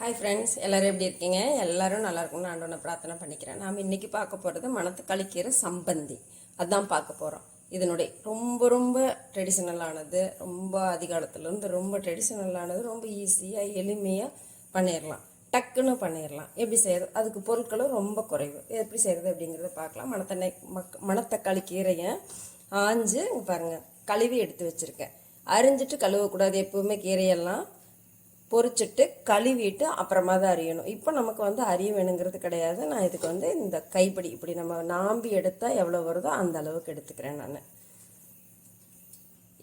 Hi friends, எல்லோரும் எப்படி இருக்கீங்க? எல்லோரும் நல்லா இருக்கும்னு ஆண்டவனை பிரார்த்தனை பண்ணிக்கிறேன். நாம் இன்றைக்கி பார்க்க போகிறது மணத்தக்காளி கீரை சம்பந்தி. அதுதான் பார்க்க போகிறோம். இதனுடைய ரொம்ப ரொம்ப ட்ரெடிஷ்னலானது, ரொம்ப அதிகாலத்துலேருந்து ரொம்ப ட்ரெடிஷ்னலானது, ரொம்ப ஈஸியாக எளிமையாக பண்ணிடலாம், டக்குன்னு பண்ணிடலாம். எப்படி செய்கிறது? அதுக்கு பொருட்களும் ரொம்ப குறைவு. எப்படி செய்கிறது அப்படிங்கிறத பார்க்கலாம். மணத்தக்காளி கீரையை ஆஞ்சு பாருங்கள், கழுவி எடுத்து வச்சுருக்கேன். அரிஞ்சிட்டு கழுவக்கூடாது. எப்போவுமே கீரையெல்லாம் பொரிச்சிட்டு கழுவிட்டு அப்புறமா தான் அரியணும். இப்போ நமக்கு அரிய வேணுங்கிறது கிடையாது. நான் இதுக்கு இந்த கைப்பிடி இப்படி நம்ம நாம்பி எடுத்தால் எவ்வளோ வருதோ அந்த அளவுக்கு எடுத்துக்கிறேன் நான்.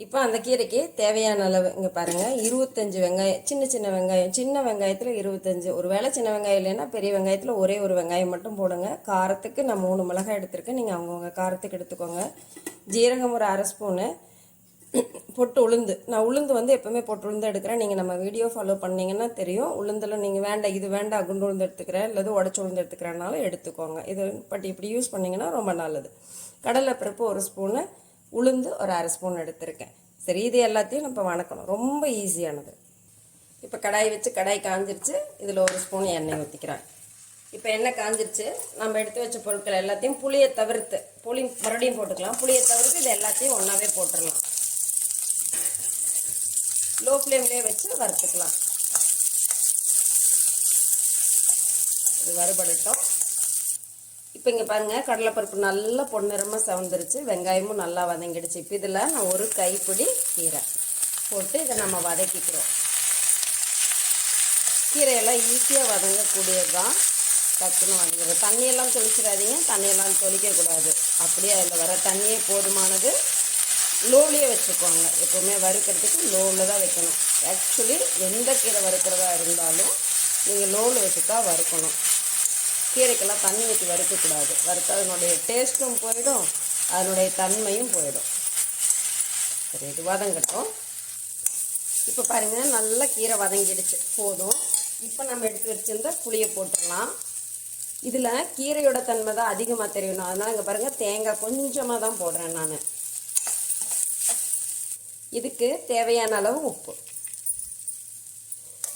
இப்போ அந்த கீரைக்கு தேவையான அளவு இங்கே பாருங்கள், 25 வெங்காயம், சின்ன வெங்காயம், சின்ன வெங்காயத்தில் 25. ஒரு வேளை சின்ன வெங்காயம் இல்லைன்னா பெரிய வெங்காயத்தில் ஒரே ஒரு வெங்காயம் மட்டும் போடுங்க. காரத்துக்கு நான் 3 மிளகாய் எடுத்திருக்கேன். நீங்கள் அவங்கவுங்க காரத்துக்கு எடுத்துக்கோங்க. ஜீரகம் ஒரு 1/2 ஸ்பூனு, பொட்டு உளுந்து. நான் உளுந்து எப்போவுமே பொட்டு உளுந்து எடுக்கிறேன். நீங்கள் நம்ம வீடியோ ஃபாலோ பண்ணிங்கன்னா தெரியும். உளுந்தில் நீங்கள் வேண்டாம், இது வேண்டாம், குண்டு உளுந்து எடுத்துக்கிறேன், இல்லது உடச்சி உளுந்து எடுத்துக்கிறனாலும் எடுத்துக்கோங்க. இது இப்படி யூஸ் பண்ணிங்கன்னா ரொம்ப நல்லது. கடலைப்பருப்பு 1 ஸ்பூனு, உளுந்து ஒரு 1/2 ஸ்பூன் எடுத்திருக்கேன். சரி, இது எல்லாத்தையும் நம்ம வணக்கணும். ரொம்ப ஈஸியானது. இப்போ கடாய் வச்சு, கடாய் காஞ்சிருச்சு. இதில் 1 ஸ்பூன் எண்ணெய் ஊற்றிக்கிறேன். இப்போ எண்ணெய் காஞ்சிருச்சு. நம்ம எடுத்து வச்ச பொருட்கள் எல்லாத்தையும் புளியை தவிர்த்து, புளி மறுபடியும் போட்டுக்கலாம். புளியை தவிர்த்து இது எல்லாத்தையும் ஒன்றாவே போட்டுடலாம். லோ ஃப்ளேம்லேயே வச்சு வறுத்துக்கலாம். இது வறுபடட்டும். இப்போ இங்கே பாருங்கள், கடலைப்பருப்பு நல்லா பொன்னிறமாக செவந்துருச்சு. வெங்காயமும் நல்லா வதங்கிடுச்சு. இப்போ இதில் நான் ஒரு கைப்பிடி கீரை போட்டு இதை நம்ம வதக்கிக்கிறோம். கீரையெல்லாம் ஈஸியாக வதங்கக்கூடியது தான். டக்குன்னு வதங்கிடும். தண்ணியெல்லாம் தொளிச்சிடாதீங்க, தண்ணியெல்லாம் தொளிக்கக்கூடாது. அப்படியே அதில் வர தண்ணியே போதுமானது. லோவிலே வச்சுக்கோங்க. எப்போவுமே வறுக்கிறதுக்கு லோவில் தான் வைக்கணும். ஆக்சுவலி எந்த கீரை வறுக்கிறதா இருந்தாலும் நீங்கள் லோவில் வச்சு தான் வறுக்கணும். கீரைக்கெல்லாம் தண்ணி ஊற்றி வறுக்கக்கூடாது. வறுத்தா அதனுடைய டேஸ்ட்டும் போயிடும், அதனுடைய தன்மையும் போயிடும். சரி, இது வதங்கட்டும். இப்போ பாருங்கள், நல்லா கீரை வதங்கிடுச்சு. போதும். இப்போ நம்ம எடுத்து வச்சுருந்த புளியை போட்டுடலாம். இதில் கீரையோட தன்மை தான் அதிகமாக தெரியணும். அதனால் இங்கே பாருங்கள், தேங்காய் கொஞ்சமாக தான் போடுறேன் நான். இதுக்கு தேவையான அளவு உப்பு.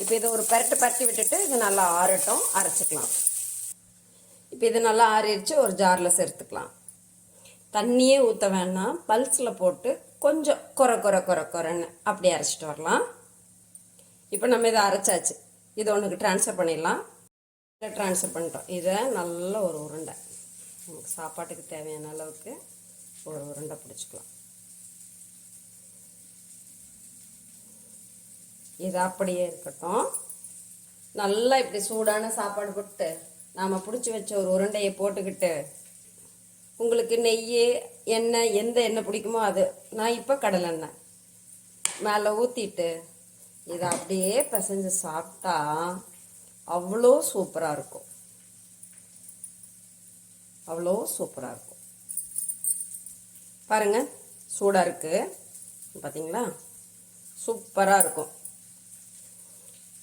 இப்போ இதை ஒரு பரட்டி விட்டுட்டு இது நல்லா ஆறட்டும், அரைச்சிக்கலாம். இப்போ இது நல்லா ஆறிடுச்சு. ஒரு ஜாரில் சேர்த்துக்கலாம். தண்ணியே ஊற்ற வேணாம், பல்ஸில் போட்டு கொஞ்சம் கொரன்னு அப்படி அரைச்சிட்டு வரலாம். இப்போ நம்ம இதை அரைச்சாச்சு. இதை ஒன்றுக்கு ட்ரான்ஸ்ஃபர் பண்ணிடலாம். இதை ட்ரான்ஸ்ஃபர் பண்ணிட்டோம். இதை நல்ல ஒரு உருண்டை, நமக்கு சாப்பாட்டுக்கு தேவையான அளவுக்கு ஒரு உருண்டை பிடிச்சிக்கலாம். இது அப்படியே இருக்கட்டும். நல்லா இப்படி சூடான சாப்பாடு போட்டு நாம் பிடிச்சி வச்ச ஒரு உருண்டையை போட்டுக்கிட்டு, உங்களுக்கு நெய், எண்ணெய், எந்த எண்ணெய் பிடிக்குமோ அது, நான் இப்போ கடலெண்ணெய் மேலே ஊற்றிட்டு இதை அப்படியே பிசைஞ்சு சாப்பிட்டா அவ்வளோ சூப்பராக இருக்கும். அவ்வளோ சூப்பராக இருக்கும். பாருங்கள், சூடாக இருக்குது பார்த்தீங்களா? சூப்பராக இருக்கும்.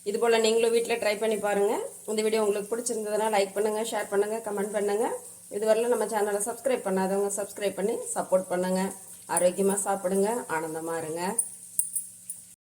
இது போல் நீங்களும் வீட்டில் ட்ரை பண்ணி பாருங்கள். இந்த வீடியோ உங்களுக்கு பிடிச்சிருந்ததுன்னா லைக் பண்ணுங்கள், ஷேர் பண்ணுங்கள், கமெண்ட் பண்ணுங்கள். இதுவரையிலும் நம்ம சேனலை சப்ஸ்கிரைப் பண்ணாதவங்க சப்ஸ்கிரைப் பண்ணி சப்போர்ட் பண்ணுங்கள். ஆரோக்கியமாக சாப்பிடுங்க, ஆனந்தமாக இருங்க.